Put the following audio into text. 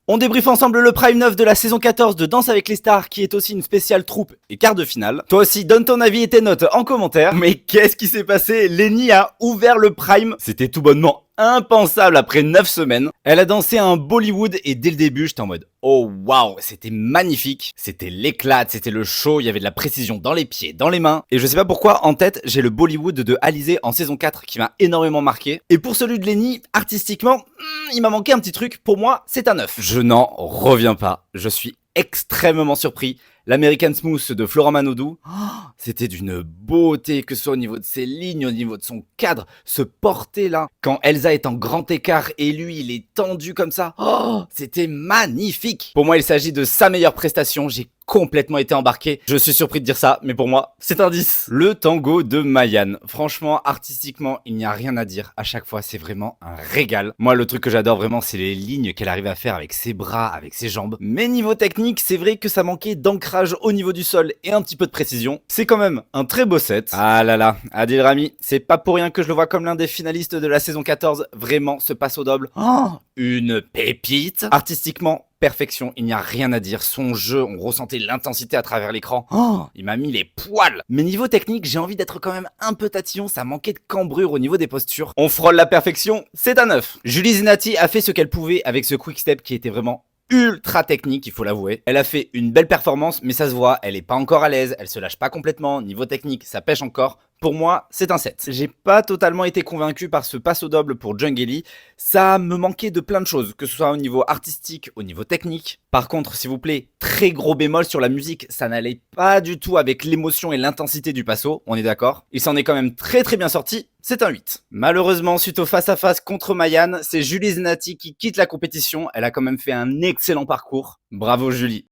On débriefe ensemble le Prime 9 de la saison 14 de Danse avec les stars, qui est aussi une spéciale troupe et quart de finale. Toi aussi, donne ton avis et tes notes en commentaire. Mais qu'est-ce qui s'est passé? Lenny a ouvert le Prime. C'était tout bonnement impensable après 9 semaines. Elle a dansé un Bollywood et dès le début, j'étais en mode oh waouh, c'était magnifique. C'était l'éclate, c'était le show, il y avait de la précision dans les pieds, dans les mains. Et je sais pas pourquoi, en tête, j'ai le Bollywood de Alizée en saison 4 qui m'a énormément marqué. Et pour celui de Lenny, artistiquement, il m'a manqué un petit truc. Pour moi, c'est un 9. Je n'en reviens pas. Je suis extrêmement surpris. L'American Smooth de Florent Manodou, c'était d'une beauté, que ce soit au niveau de ses lignes, au niveau de son cadre, ce porté là. Quand Elsa est en grand écart et lui il est tendu comme ça, c'était magnifique. Pour moi il s'agit de sa meilleure prestation, j'ai complètement été embarqué. Je suis surpris de dire ça, mais pour moi, c'est un 10. Le tango de Mayan. Franchement, artistiquement, il n'y a rien à dire. À chaque fois, c'est vraiment un régal. Moi, le truc que j'adore vraiment, c'est les lignes qu'elle arrive à faire avec ses bras, avec ses jambes. Mais niveau technique, c'est vrai que ça manquait d'ancrage au niveau du sol et un petit peu de précision. C'est quand même un très beau set. Ah là là, Adil Rami, c'est pas pour rien que je le vois comme l'un des finalistes de la saison 14. Vraiment, ce passe au double. Une pépite. Artistiquement, perfection, il n'y a rien à dire. Son jeu, on ressentait l'intensité à travers l'écran. Il m'a mis les poils. Mais niveau technique, j'ai envie d'être quand même un peu tatillon, ça manquait de cambrure au niveau des postures. On frôle la perfection, c'est un 9. Julie Zenati a fait ce qu'elle pouvait avec ce quick step qui était vraiment ultra technique, il faut l'avouer. Elle a fait une belle performance, mais ça se voit, elle est pas encore à l'aise, elle se lâche pas complètement. Niveau technique, ça pêche encore. Pour moi, c'est un 7. J'ai pas totalement été convaincu par ce passe au double pour Jungeli. Ça me manquait de plein de choses, que ce soit au niveau artistique, au niveau technique. Par contre, s'il vous plaît, très gros bémol sur la musique, ça n'allait pas du tout avec l'émotion et l'intensité du passo, on est d'accord. Il s'en est quand même très bien sorti, c'est un 8. Malheureusement, suite au face-à-face contre Mayan, c'est Julie Zenati qui quitte la compétition. Elle a quand même fait un excellent parcours. Bravo Julie.